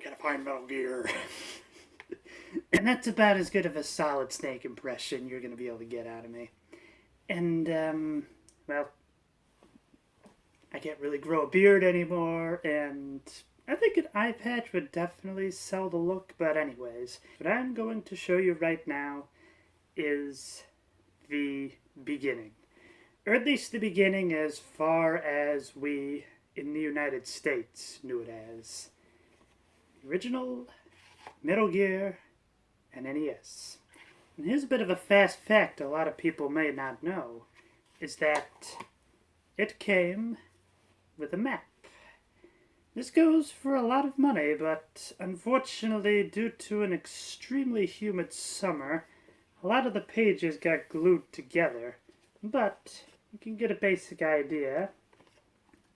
gotta find Metal Gear. And that's about as good of a Solid Snake impression you're gonna be able to get out of me. And, well, I can't really grow a beard anymore, and I think an eye patch would definitely sell the look, but anyways, what I'm going to show you right now is the beginning. Or at least the beginning as far as we in the United States knew it as. The original Metal Gear and N.E.S. And here's a bit of a fast fact a lot of people may not know, is that it came with a map. This goes for a lot of money, but unfortunately, due to an extremely humid summer, a lot of the pages got glued together. But you can get a basic idea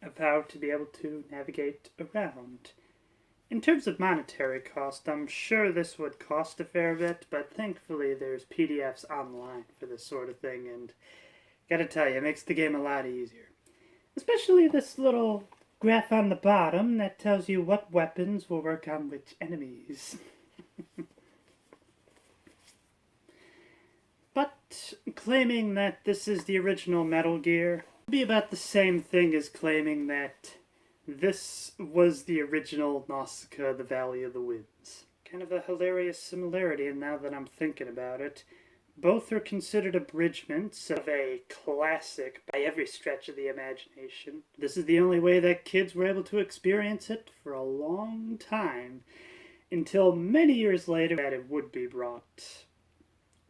of how to be able to navigate around. In terms of monetary cost, I'm sure this would cost a fair bit, but thankfully there's PDFs online for this sort of thing, and gotta tell you, it makes the game a lot easier. Especially this little graph on the bottom that tells you what weapons will work on which enemies. But claiming that this is the original Metal Gear would be about the same thing as claiming that this was the original Nausicaa, the Valley of the Winds. Kind of a hilarious similarity, and now that I'm thinking about it, both are considered abridgments of a classic by every stretch of the imagination. This is the only way that kids were able to experience it for a long time, until many years later that it would be brought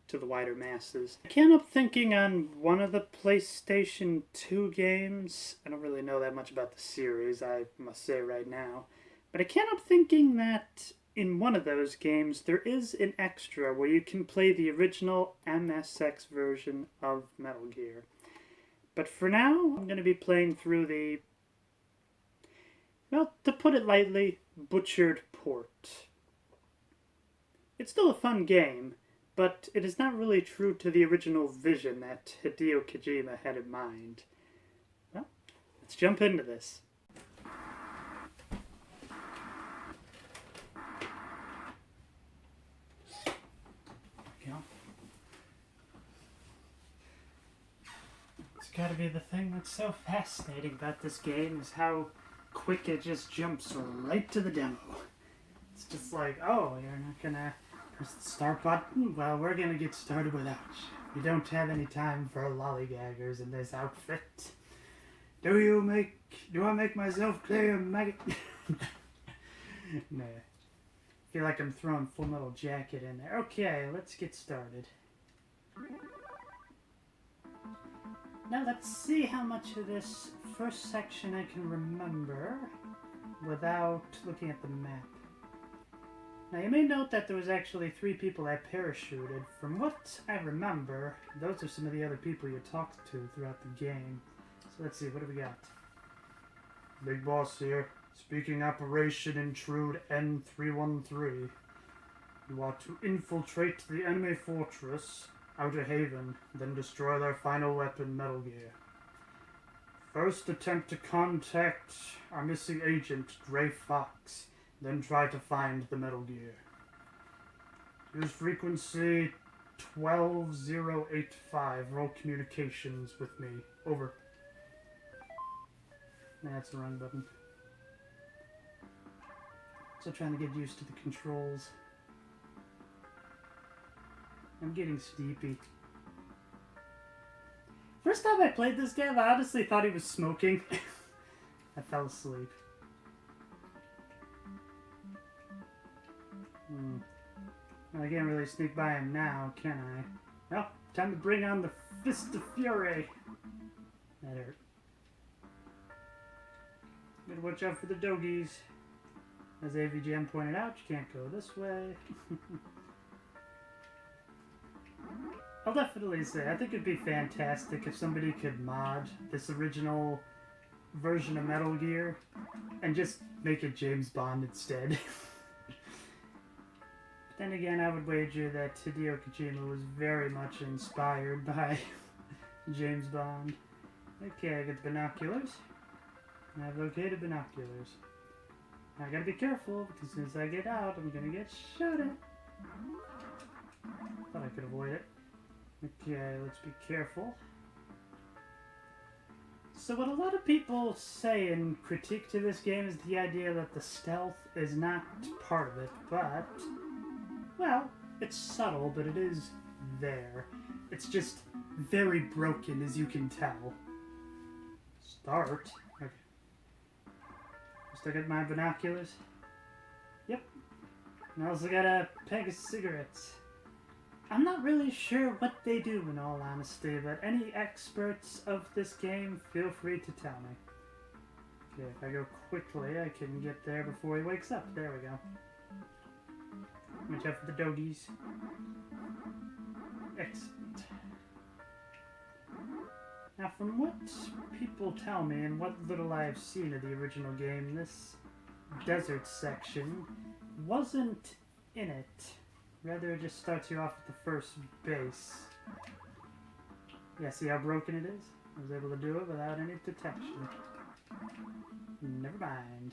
to the wider masses. I can't help thinking on one of the PlayStation 2 games, I don't really know that much about the series, I must say right now, but I can't help thinking that in one of those games, there is an extra where you can play the original MSX version of Metal Gear. But for now, I'm going to be playing through the, well, to put it lightly, butchered port. It's still a fun game, but it is not really true to the original vision that Hideo Kojima had in mind. Well, let's jump into this. Gotta be the thing that's so fascinating about this game is how quick it just jumps right to the demo. It's just like, oh, you're not gonna press the start button? Well, we're gonna get started without you. We don't have any time for lollygaggers in this outfit. Do I make myself clear, maggot? Nah. I feel like I'm throwing Full Metal Jacket in there. Okay, let's get started. Now let's see how much of this first section I can remember without looking at the map. Now you may note that there was actually 3 people that parachuted. From what I remember, those are some of the other people you talked to throughout the game. So let's see, what do we got? Big Boss here. Speaking Operation Intrude N313. You are to infiltrate the enemy fortress, Outer Haven, then destroy their final weapon, Metal Gear. First attempt to contact our missing agent, Gray Fox, then try to find the Metal Gear. Use frequency 12085, roll communications with me. Over. Nah, that's the wrong button. Still trying to get used to the controls. I'm getting sleepy. First time I played this game, I honestly thought he was smoking. I fell asleep. Well, I can't really sneak by him now, can I? Well, time to bring on the Fist of Fury. That hurt. Gotta watch out for the doggies. As AVGM pointed out, you can't go this way. I'll definitely say, I think it'd be fantastic if somebody could mod this original version of Metal Gear and just make it James Bond instead. But then again, I would wager that Hideo Kojima was very much inspired by James Bond. Okay, I get the binoculars. I've located binoculars. I gotta be careful, because as soon as I get out, I'm gonna get shot at. Thought I could avoid it. Okay, let's be careful. So what a lot of people say in critique to this game is the idea that the stealth is not part of it, but, well, it's subtle, but it is there. It's just very broken, as you can tell. Start? Okay. Still got my binoculars? Yep. And I also got a pack of cigarettes. I'm not really sure what they do, in all honesty, but any experts of this game, feel free to tell me. Okay, if I go quickly, I can get there before he wakes up. There we go. Watch out for the doggies. Excellent. Now, from what people tell me and what little I have seen of the original game, this desert section wasn't in it. Rather, it just starts you off at the first base. Yeah, see how broken it is? I was able to do it without any detection. Never mind.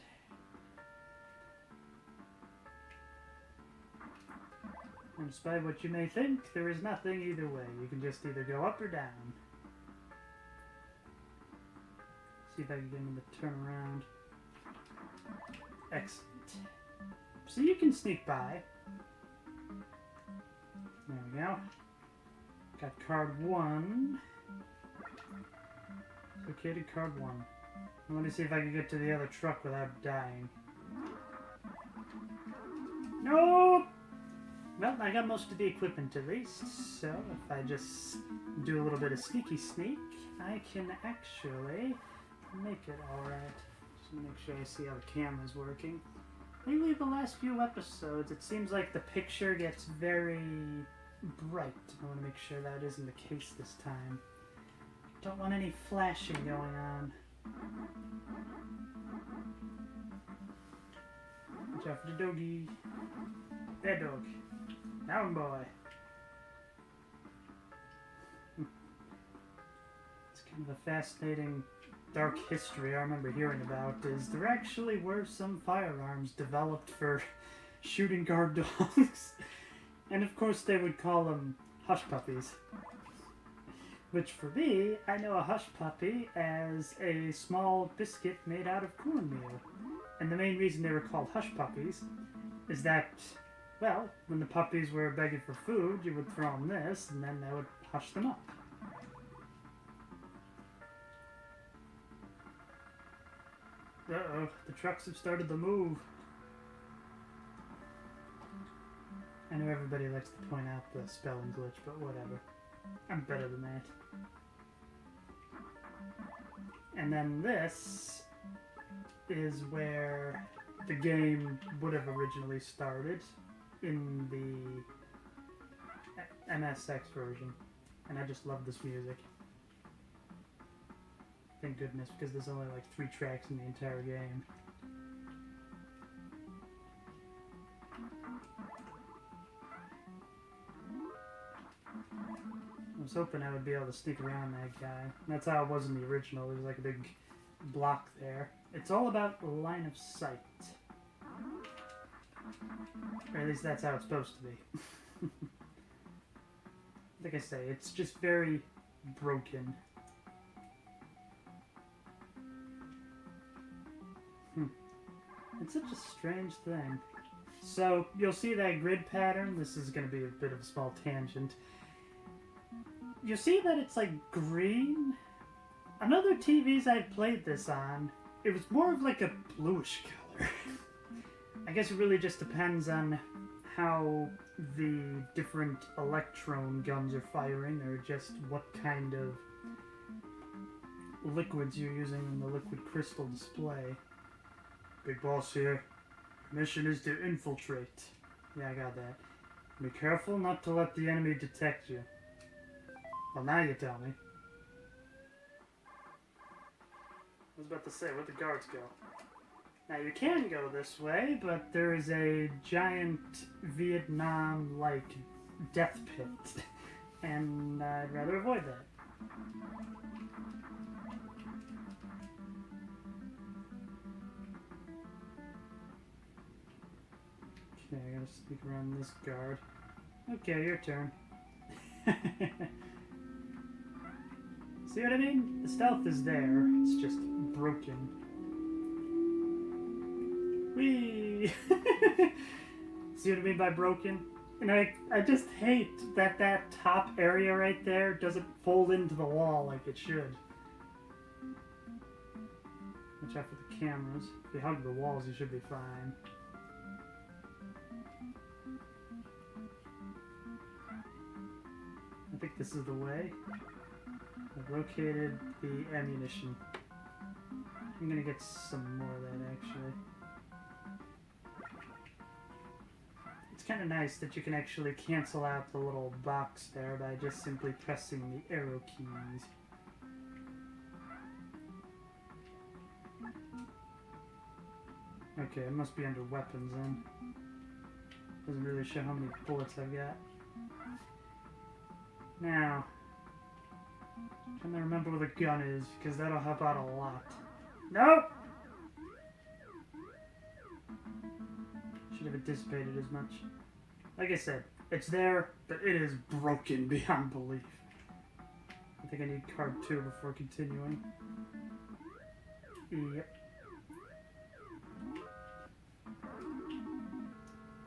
And despite what you may think, there is nothing either way. You can just either go up or down. See if I can get him to turn around. Excellent. So you can sneak by. There we go. Got card 1. Located card 1. Let me see if I can get to the other truck without dying. Nope! Well, I got most of the equipment at least, so if I just do a little bit of sneaky sneak, I can actually make it alright. Just make sure I see how the camera's working. Lately, the last few episodes, it seems like the picture gets very bright. I want to make sure that isn't the case this time. Don't want any flashing going on. Watch out for the doggy. Bad dog. Down, boy. It's kind of a fascinating dark history I remember hearing about is there actually were some firearms developed for shooting guard dogs. And of course they would call them hush puppies. Which for me, I know a hush puppy as a small biscuit made out of cornmeal. And the main reason they were called hush puppies is that, well, when the puppies were begging for food, you would throw them this, and then they would hush them up. Uh-oh, the trucks have started to move. I know everybody likes to point out the spelling glitch, but whatever. I'm better than that. And then this is where the game would have originally started in the N.E.S version. And I just love this music. Thank goodness, because there's only like 3 tracks in the entire game. I was hoping I would be able to sneak around that guy. That's how it was in the original. There's like a big block there. It's all about line of sight. Or at least that's how it's supposed to be. Like I say, it's just very broken. It's such a strange thing. So, you'll see that grid pattern. This is going to be a bit of a small tangent. You see that it's like green? On other TVs I've played this on, it was more of like a bluish color. I guess it really just depends on how the different electron guns are firing, or just what kind of liquids you're using in the liquid crystal display. Big boss here. Mission is to infiltrate. Yeah, I got that. Be careful not to let the enemy detect you. Well, now you tell me. I was about to say, where'd the guards go? Now, you can go this way, but there is a giant Vietnam-like death pit. And I'd rather avoid that. Okay, I gotta sneak around this guard. Okay, your turn. See what I mean? The stealth is there, it's just broken. Whee! See what I mean by broken? And I just hate that that top area right there doesn't fold into the wall like it should. Watch out for the cameras. If you hug the walls, you should be fine. I think this is the way. I've located the ammunition. I'm gonna get some more of that actually. It's kind of nice that you can actually cancel out the little box there by just simply pressing the arrow keys. Okay, it must be under weapons then. Doesn't really show how many bullets I've got. Now, I'm trying to remember where the gun is, because that'll help out a lot. No! Should have anticipated as much. Like I said, it's there, but it is broken beyond belief. I think I need card 2 before continuing. Yep.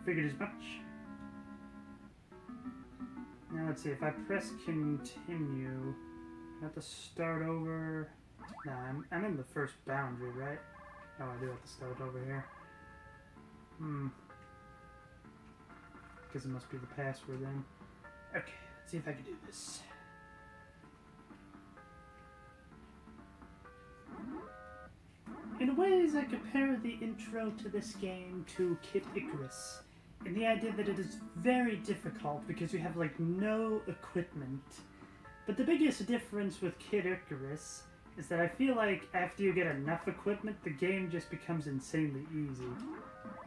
Figured as much. Now let's see, if I press continue, I have to start over. Nah, I'm in the first boundary, right? Oh, I do have to start over here. Guess it must be the password then. Okay, let's see if I can do this. In ways, I compare the intro to this game to Kid Icarus, in the idea that it is very difficult because you have like no equipment. But the biggest difference with Kid Icarus is that I feel like after you get enough equipment, the game just becomes insanely easy.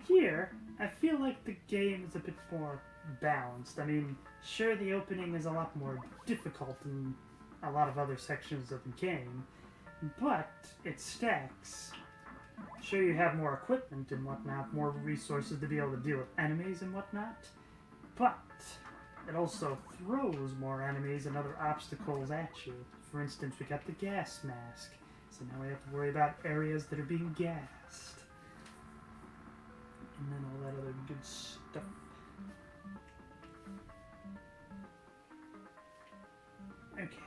Here, I feel like the game is a bit more balanced. I mean, sure, the opening is a lot more difficult than a lot of other sections of the game, but it stacks. Sure, you have more equipment and whatnot, more resources to be able to deal with enemies and whatnot, but it also throws more enemies and other obstacles at you. For instance, we got the gas mask, so now we have to worry about areas that are being gassed. And then all that other good stuff. Okay.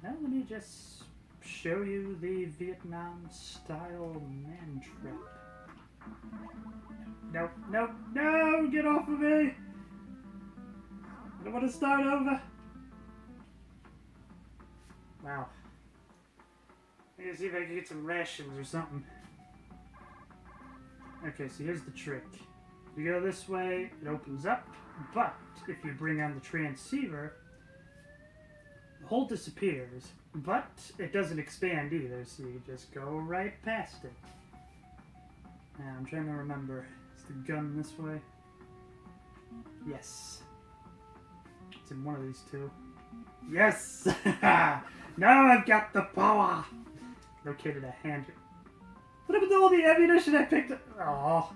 Now let me just show you the Vietnam-style man trap. Nope, nope, no! Get off of me! I don't want to start over. Wow. I gotta see if I can get some rations or something. Okay, so here's the trick. You go this way, it opens up, but if you bring on the transceiver, the hole disappears, but it doesn't expand either, so you just go right past it. Now, I'm trying to remember. Is the gun this way? Yes. It's in one of these two. Yes! Now I've got the power! Located a hand. What happened to all the ammunition I picked up? Oh.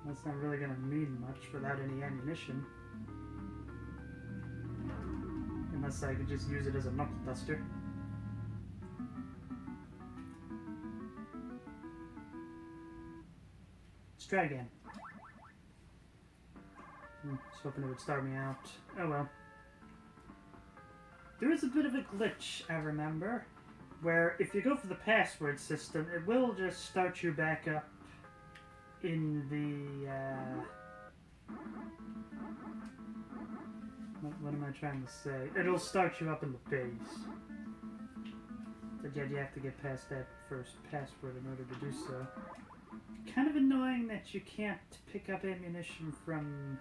That's not really gonna mean much without any ammunition. Unless I could just use it as a knuckle duster. Let's try again. Just hoping it would start me out. Oh well. There is a bit of a glitch, I remember, where if you go for the password system, it will just start you back up in the, what am I trying to say? It'll start you up in the base. But yet you have to get past that first password in order to do so. Kind of annoying that you can't pick up ammunition from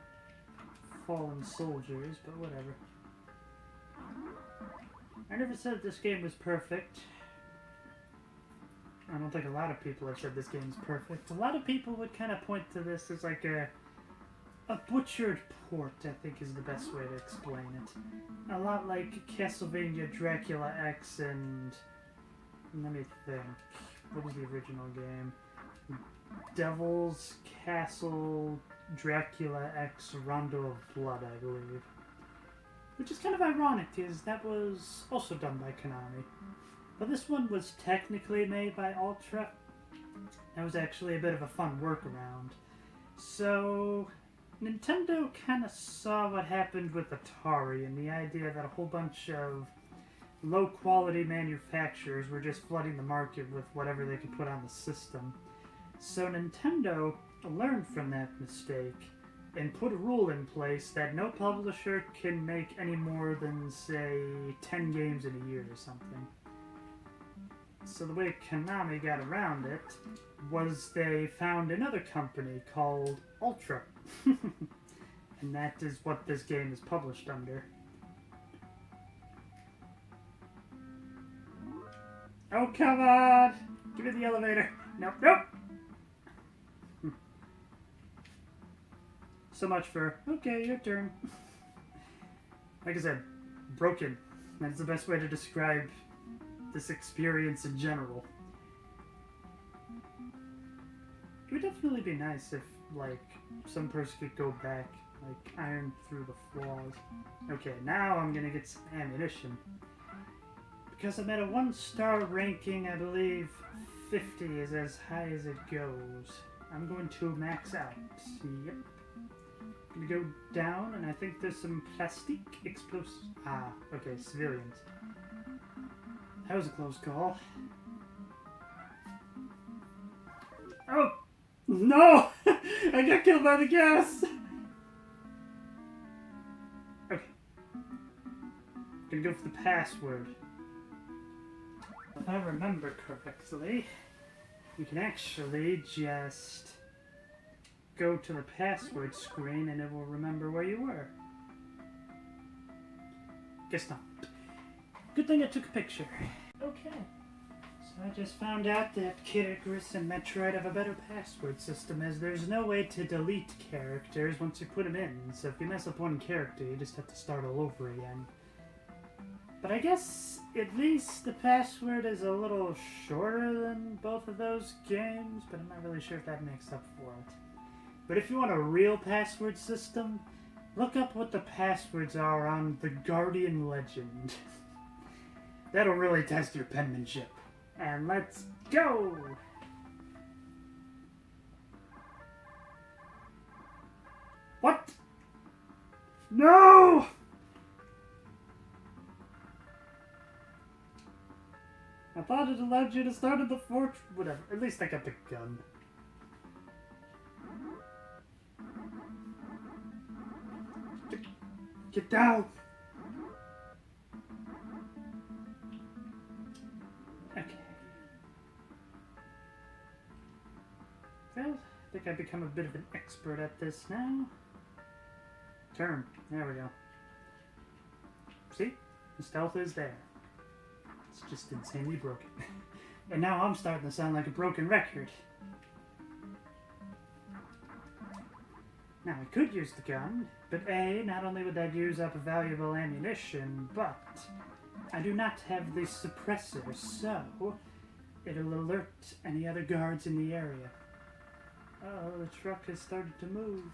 fallen soldiers, but whatever. I never said this game was perfect. I don't think a lot of people have said this game's perfect. A lot of people would kind of point to this as like a butchered port, I think is the best way to explain it. A lot like Castlevania Dracula X and let me think. what was the original game? Devil's Castle Dracula X Rondo of Blood, I believe. Which is kind of ironic, because that was also done by Konami. But this one was technically made by Ultra. That was actually a bit of a fun workaround. So, Nintendo kind of saw what happened with Atari and the idea that a whole bunch of low-quality manufacturers were just flooding the market with whatever they could put on the system. So Nintendo learned from that mistake and put a rule in place that no publisher can make any more than, say, 10 games in a year or something. So the way Konami got around it was they found another company called Ultra. And that is what this game is published under. Oh, come on! Give me the elevator. Nope, nope! So much for, okay, your turn. Like I said, broken. That's the best way to describe this experience in general. It would definitely be nice if, like, some person could go back, like, iron through the flaws. Okay, now I'm gonna get some ammunition. Because I'm at a 1-star ranking, I believe 50 is as high as it goes. I'm going to max out. Yep. Gonna go down, and I think there's some plastic explosives. Ah, okay, civilians. That was a close call. Oh! No! I got killed by the gas! Okay. Gonna go for the password. If I remember correctly, you can actually just go to the password screen and it will remember where you were. Guess not. Good thing I took a picture. Okay. So I just found out that Kid Icarus and Metroid have a better password system, as there's no way to delete characters once you put them in. So if you mess up one character, you just have to start all over again. But I guess at least the password is a little shorter than both of those games, but I'm not really sure if that makes up for it. But if you want a real password system, look up what the passwords are on the Guardian Legend. That'll really test your penmanship. And let's go! What? No! I thought it allowed you to start at the fort. Whatever. At least I got the gun. Get down! Okay. Well, I think I've become a bit of an expert at this now. Turn. There we go. See? The stealth is there. It's just insanely broken. And now I'm starting to sound like a broken record. Now, I could use the gun, but A, not only would that use up valuable ammunition, but I do not have the suppressor, so it'll alert any other guards in the area. Oh, the truck has started to move.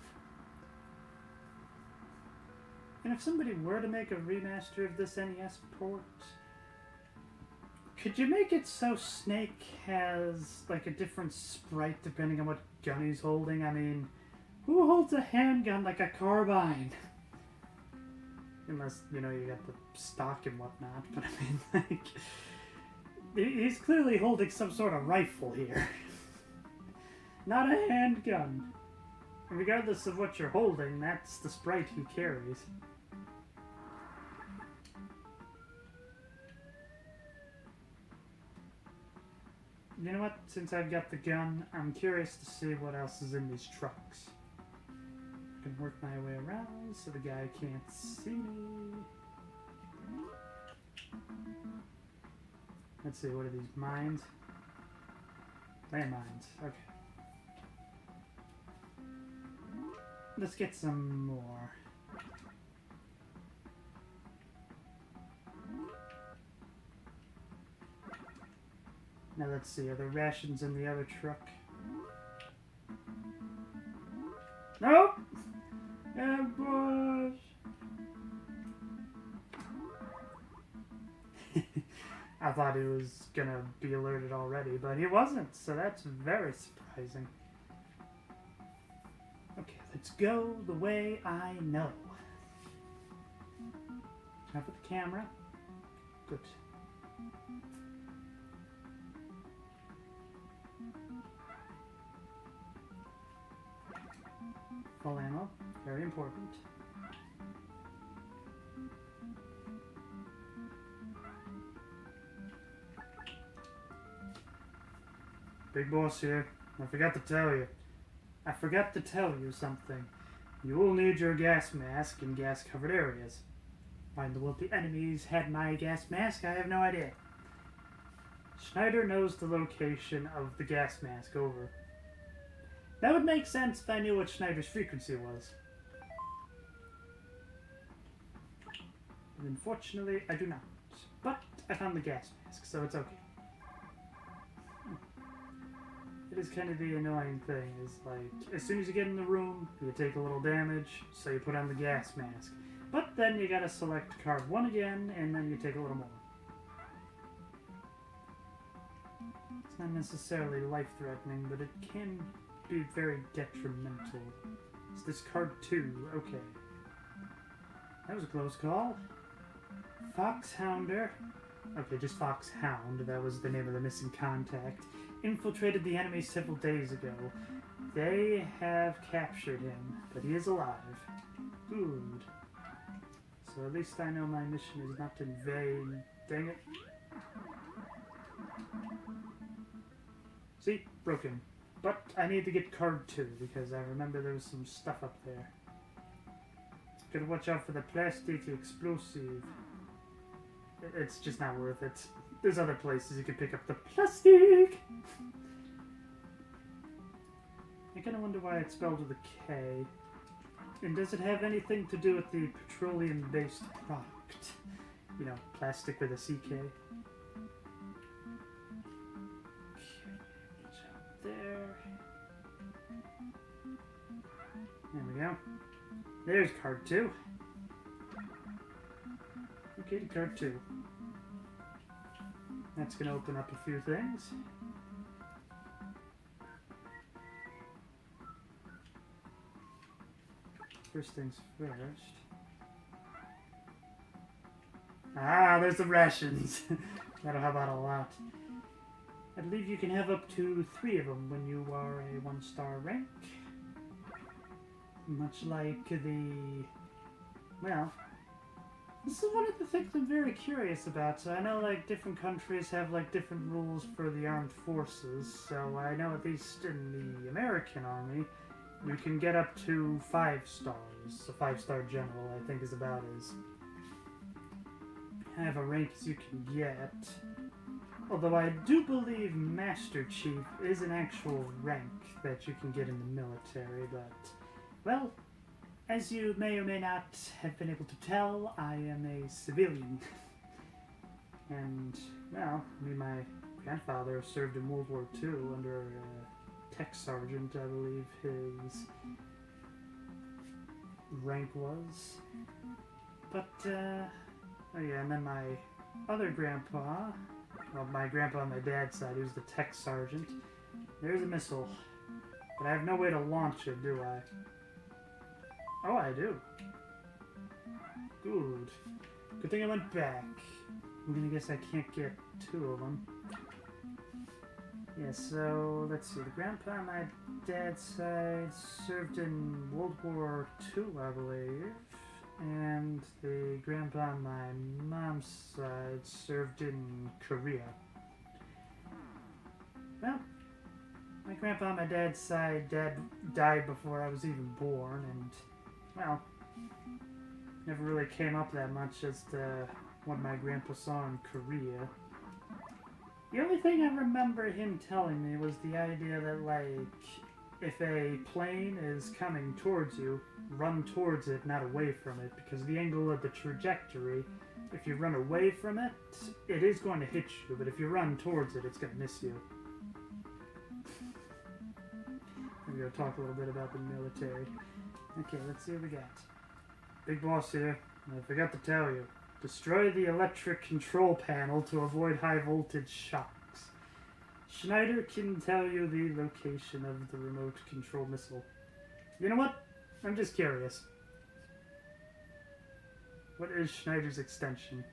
And if somebody were to make a remaster of this NES port, could you make it so Snake has, like, a different sprite depending on what gun he's holding? I mean, who holds a handgun like a carbine? Unless, you know, you got the stock and whatnot, but I mean, like, he's clearly holding some sort of rifle here. Not a handgun. Regardless of what you're holding, that's the sprite he carries. You know what? Since I've got the gun, I'm curious to see what else is in these trucks. I can work my way around so the guy can't see me. Let's see, what are these? Mines? Landmines. Okay. Let's get some more. Now let's see, are there rations in the other truck? Nope! Ambush! I thought he was gonna be alerted already, but he wasn't, so that's very surprising. Okay, let's go the way I know. Turn off the camera. Good. Full ammo, very important. Big boss here. I forgot to tell you. I forgot to tell you something. You will need your gas mask in gas-covered areas. Why in the world the enemies had my gas mask, I have no idea. Schneider knows the location of the gas mask over. That would make sense if I knew what Schneider's frequency was. But unfortunately, I do not. But I found the gas mask, so it's okay. It is kind of the annoying thing, is like, as soon as you get in the room, you take a little damage, so you put on the gas mask. But then you gotta select card 1 again, and then you take a little more. It's not necessarily life-threatening, but it can be very detrimental. Is this card 2? Okay. That was a close call. Foxhounder. Okay, just Foxhound. That was the name of the missing contact. Infiltrated the enemy several days ago. They have captured him, but he is alive. Good. So at least I know my mission is not in vain. Dang it. See? Broken. But I need to get card 2, because I remember there was some stuff up there. Gotta watch out for the plastic explosive. It's just not worth it. There's other places you can pick up the plastic! I kinda wonder why it's spelled with a K. And does it have anything to do with the petroleum-based product? You know, plastic with a CK. Okay, reach out there. There we go. There's card 2. Okay, to card 2. That's going to open up a few things. First things first. Ah, there's the rations. That'll help out a lot. I believe you can have up to 3 of them when you are a 1-star rank. Much like the... Well, this is one of the things I'm very curious about. So I know, like, different countries have, like, different rules for the armed forces. So I know at least in the American Army, you can get up to 5 stars. A 5-star general, I think, is about as high of a rank as you can get. Although I do believe Master Chief is an actual rank that you can get in the military, but, well, as you may or may not have been able to tell, I am a civilian. And, well, I mean, my grandfather served in World War II under a tech sergeant, I believe his rank was. But, oh yeah, and then my other grandpa, well, my grandpa on my dad's side, he was the tech sergeant. There's a missile. But I have no way to launch it, do I? Oh, I do. Good. Good thing I went back. I'm gonna guess I can't get 2 of them. Yeah, so, let's see. The grandpa on my dad's side served in World War II, I believe. And the grandpa on my mom's side served in Korea. Well, my grandpa on my dad's side died before I was even born, and, well, never really came up that much as to what my grandpa saw in Korea. The only thing I remember him telling me was the idea that, like, if a plane is coming towards you, run towards it, not away from it, because the angle of the trajectory, if you run away from it, it is going to hit you, but if you run towards it, it's going to miss you. I'm going to talk a little bit about the military. Okay, let's see what we got. Big boss here. I forgot to tell you. Destroy the electric control panel to avoid high voltage shocks. Schneider can tell you the location of the remote control missile. You know what? I'm just curious. What is Schneider's extension?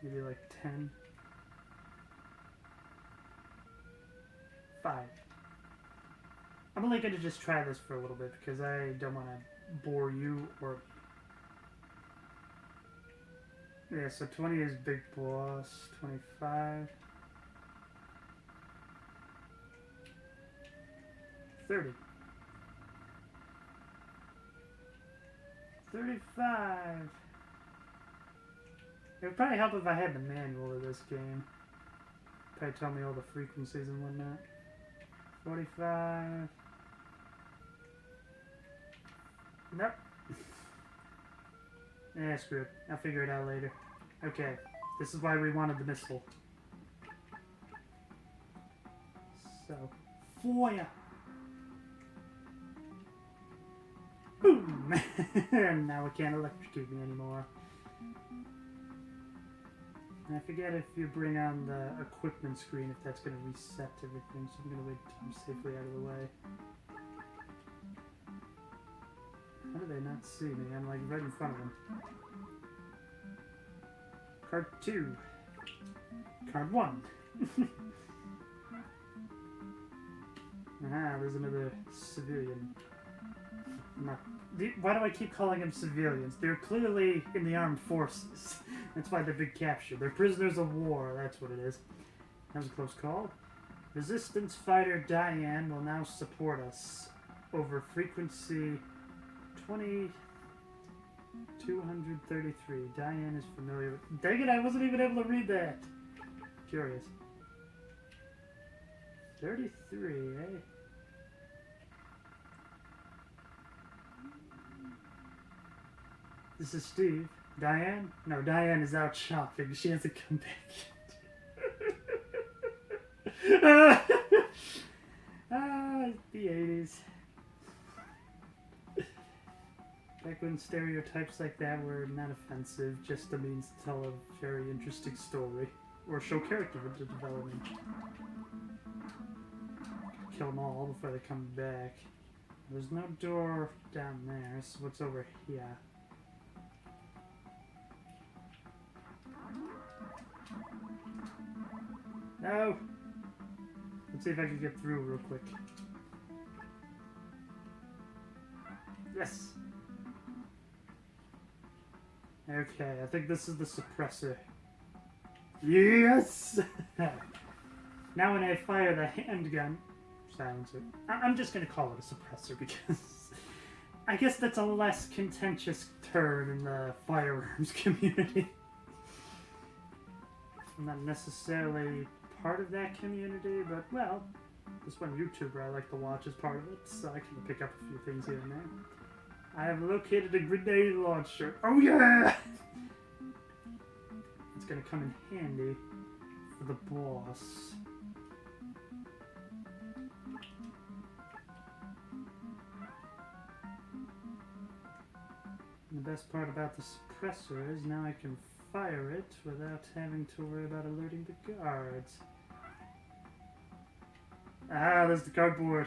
Maybe like 10? 5. I'm only going to just try this for a little bit because I don't want to bore you or... Yeah, so 20 is big boss, 25... 30. 35. It would probably help if I had the manual of this game. Probably tell me all the frequencies and whatnot. 45. Nope. Yeah, screw it. I'll figure it out later. Okay, this is why we wanted the missile. So, fire! Boom! And now it can't electrocute me anymore. And I forget if you bring on the equipment screen, if that's going to reset everything, so I'm going to wait until I'm safely out of the way. How do they not see me? I'm like right in front of them. Card 2. Card 1. Ah, there's another civilian. Why do I keep calling them civilians? They're clearly in the armed forces. That's why they're big capture. They're prisoners of war, that's what it is. That was a close call. Resistance fighter Diane will now support us over frequency 2233. Diane is familiar with... Dang it, I wasn't even able to read that. Curious. 33, eh? This is Steve. Diane? No, Diane is out shopping. She hasn't come back yet. The 80s. Back when stereotypes like that were not offensive, just a means to tell a very interesting story. Or show character development. Kill them all before they come back. There's no door down there, so what's over here? No! Let's see if I can get through real quick. Yes! Okay, I think this is the suppressor. Yes! Now when I fire the handgun... Silencer. I'm just gonna call it a suppressor because... I guess that's a less contentious term in the firearms community. I'm not necessarily part of that community, but, well, this one YouTuber I like to watch is part of it, so I can pick up a few things here and there. I have located a grenade launcher. Oh, yeah! It's gonna come in handy for the boss. And the best part about the suppressor is now I can fire it without having to worry about alerting the guards. Ah, there's the cardboard.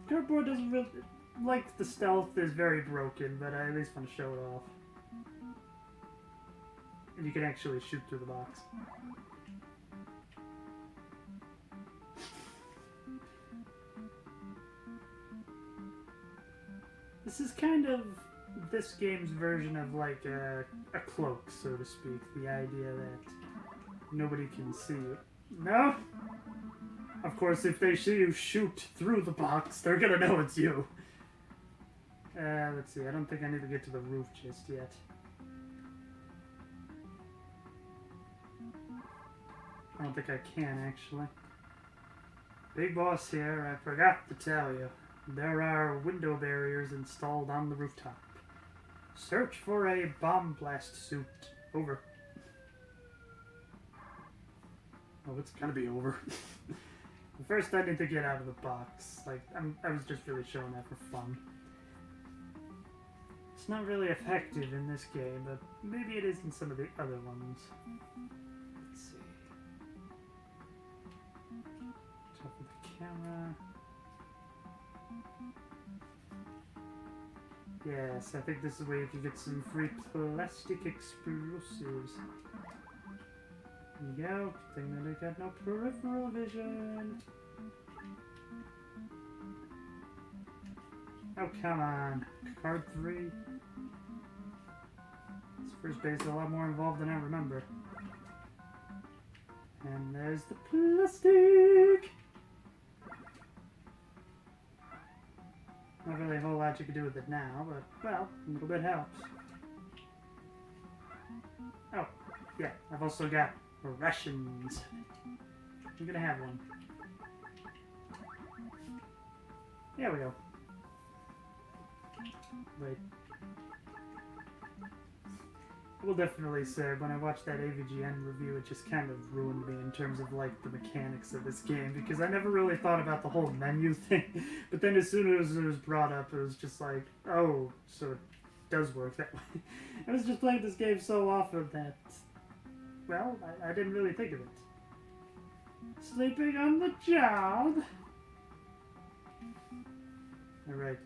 Cardboard doesn't really... Like, the stealth is very broken, but I at least want to show it off. And you can actually shoot through the box. This is kind of this game's version of like a cloak, so to speak. The idea that nobody can see you. No? Of course, if they see you shoot through the box, they're gonna know it's you. Let's see. I don't think I need to get to the roof just yet. I don't think I can, actually. Big boss here, I forgot to tell you. There are window barriers installed on the rooftop. Search for a bomb blast suit. Over. Oh, it's gonna be over. First, I need to get out of the box. Like, I was just really showing that for fun. It's not really effective in this game, but maybe it is in some of the other ones. Let's see. Top of the camera. Yes, I think this is where you can get some free plastic explosives. There you go. Good thing that I got no peripheral vision. Oh, come on. Card 3. This first base is a lot more involved than I remember. And there's the plastic! Not really a whole lot you can do with it now, but, well, a little bit helps. Oh, yeah, I've also got rations. I'm gonna have one. There we go. Wait. I will definitely say, when I watched that AVGN review, it just kind of ruined me in terms of, like, the mechanics of this game, because I never really thought about the whole menu thing, but then as soon as it was brought up, it was just like, oh, so it does work that way. I was just playing this game so often that, well, I didn't really think of it. Sleeping on the job? Alright.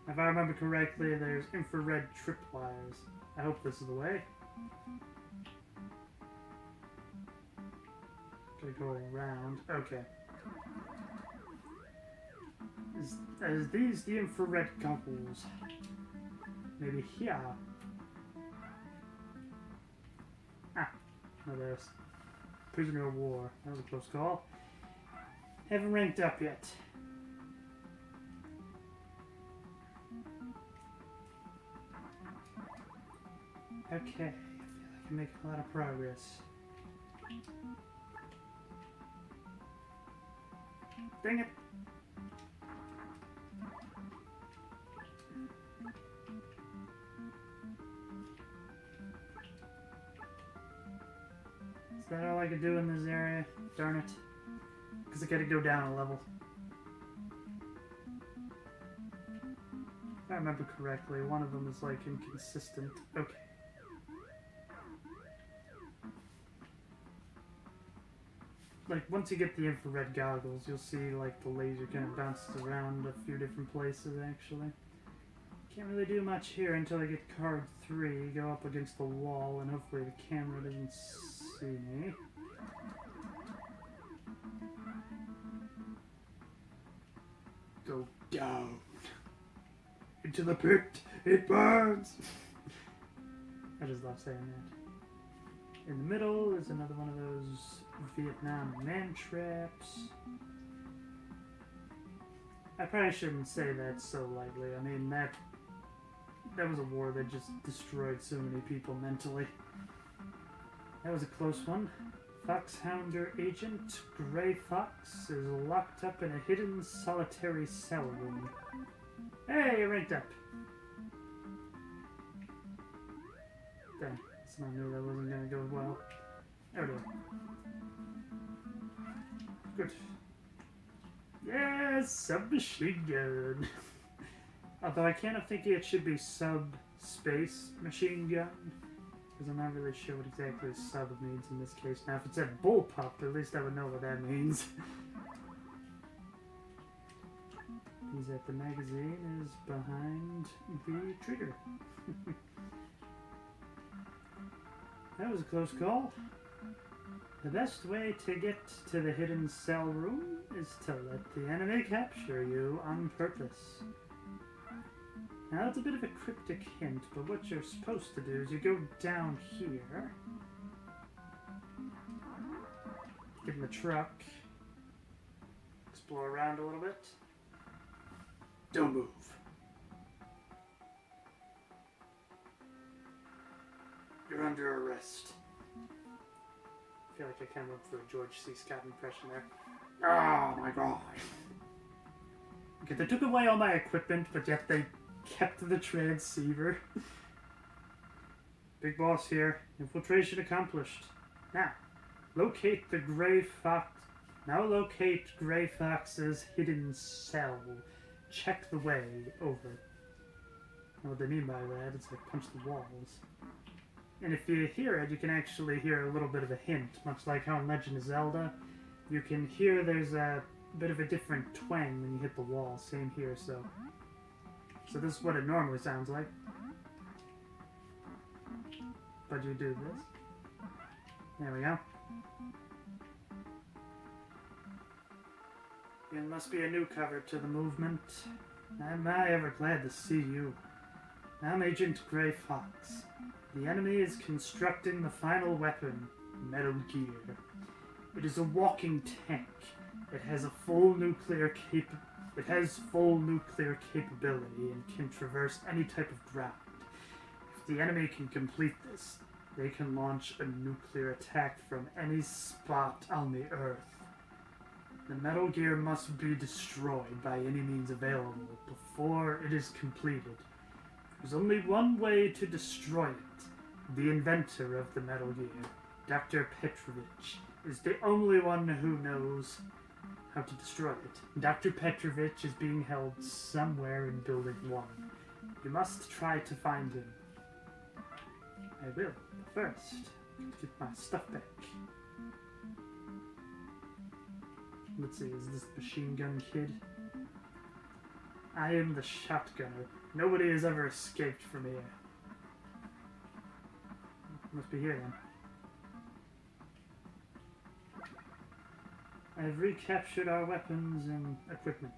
If I remember correctly, there's infrared tripwires. I hope this is the way. Gotta go around. Okay. Is these the infrared goggles? Maybe here. Ah, no, there's Prisoner of War. That was a close call. Haven't ranked up yet. Okay, I feel like I'm making a lot of progress. Dang it! Is that all I can do in this area? Darn it. Because I gotta go down a level. If I remember correctly, one of them is like inconsistent. Okay. Like, once you get the infrared goggles, you'll see, like, the laser kind of bounces around a few different places, actually. Can't really do much here until I get card 3, go up against the wall, and hopefully the camera doesn't see me. Go down. Into the pit. It burns. I just love saying that. In the middle is another one of those Vietnam man traps. I probably shouldn't say that so lightly. I mean, that was a war that just destroyed so many people mentally. That was a close one. Foxhounder agent Gray Fox is locked up in a hidden solitary cell room. Hey, you ranked up. Dang, someone knew that wasn't gonna go well. Oh dear. Good. Yes, submachine gun. Although I kind of think it should be sub-space machine gun. Because I'm not really sure what exactly sub means in this case. Now, if it said bullpup, at least I would know what that means. He's at the magazine is behind the trigger. That was a close call. The best way to get to the hidden cell room is to let the enemy capture you on purpose. Now that's a bit of a cryptic hint, but what you're supposed to do is you go down here, get in the truck, explore around a little bit. Don't move. You're under arrest. I feel like I kind of went for a George C. Scott impression there. Oh my god. Okay, they took away all my equipment, but yet they kept the transceiver. Big boss here. Infiltration accomplished. Now, locate the Gray Fox. Now locate Gray Fox's hidden cell. Check the way over. And what they mean by that is like punch the walls. And if you hear it, you can actually hear a little bit of a hint, much like how in Legend of Zelda, you can hear there's a bit of a different twang when you hit the wall. Same here, so this is what it normally sounds like. But you do this. There we go. You must be a newcomer to the movement. Am I ever glad to see you. I'm Agent Gray Fox. The enemy is constructing the final weapon, Metal Gear. It is a walking tank. It has full nuclear capability and can traverse any type of ground. If the enemy can complete this, they can launch a nuclear attack from any spot on the Earth. The Metal Gear must be destroyed by any means available before it is completed. There's only one way to destroy it. The inventor of the Metal Gear, Dr. Petrovich, is the only one who knows how to destroy it. Dr. Petrovich is being held somewhere in Building 1. You must try to find him. I will, but first, get my stuff back. Let's see, is this Machine Gun Kid? I am the shotgunner. Nobody has ever escaped from here. Must be here then. I have recaptured our weapons and equipment.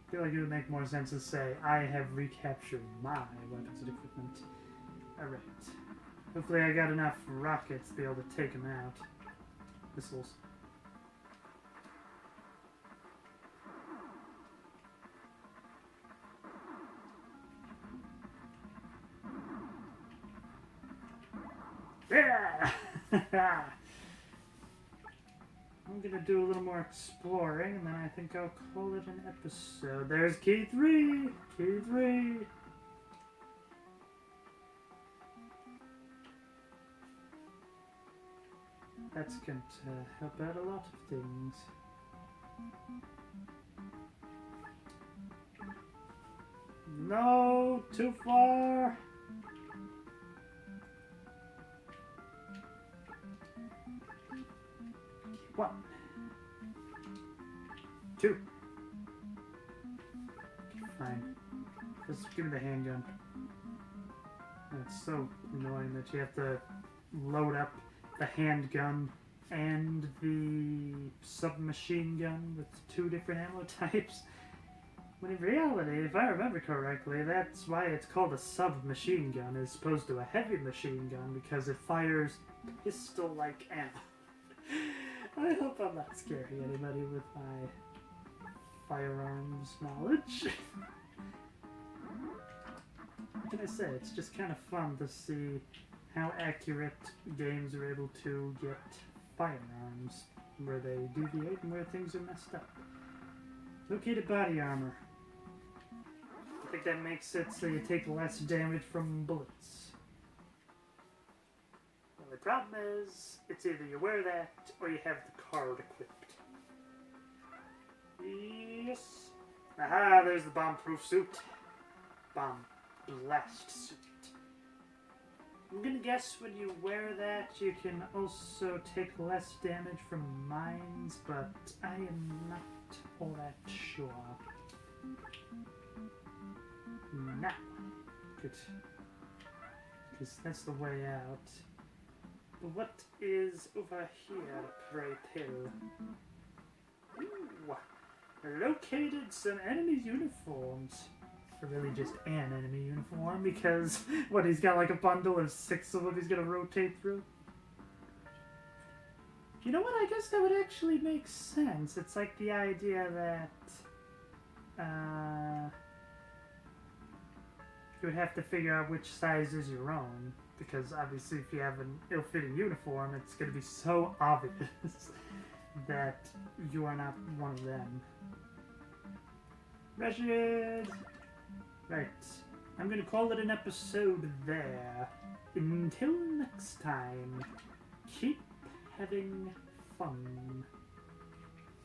I feel like it would make more sense to say, I have recaptured my weapons and equipment. Alright. Hopefully I got enough rockets to be able to take them out. Missiles. Yeah! I'm gonna do a little more exploring, and then I think I'll call it an episode. There's key 3! Key 3! That's going to help out a lot of things. No! Too far! One. 2. Fine. Just give me the handgun. It's so annoying that you have to load up the handgun and the submachine gun with 2 different ammo types. When in reality, if I remember correctly, that's why it's called a submachine gun as opposed to a heavy machine gun, because it fires pistol-like ammo. I hope I'm not scaring anybody with my firearms knowledge. What can I say? It's just kind of fun to see how accurate games are able to get firearms, where they deviate and where things are messed up. Located body armor. I think that makes it so you take less damage from bullets. The problem is, it's either you wear that or you have the card equipped. Yes. Aha, there's the bomb-proof suit. Bomb blast suit. I'm gonna guess when you wear that, you can also take less damage from mines, but I am not all that sure. Now, good. Because that's the way out. But what is over here, pray tell? Ooh, located some enemy uniforms. Or really just an enemy uniform, because, what, he's got like a bundle of 6 of them he's gonna rotate through? You know what, I guess that would actually make sense. It's like the idea that, you would have to figure out which size is your own. Because obviously if you have an ill-fitting uniform, it's going to be so obvious that you are not one of them. Richard! Right. I'm going to call it an episode there. Until next time, keep having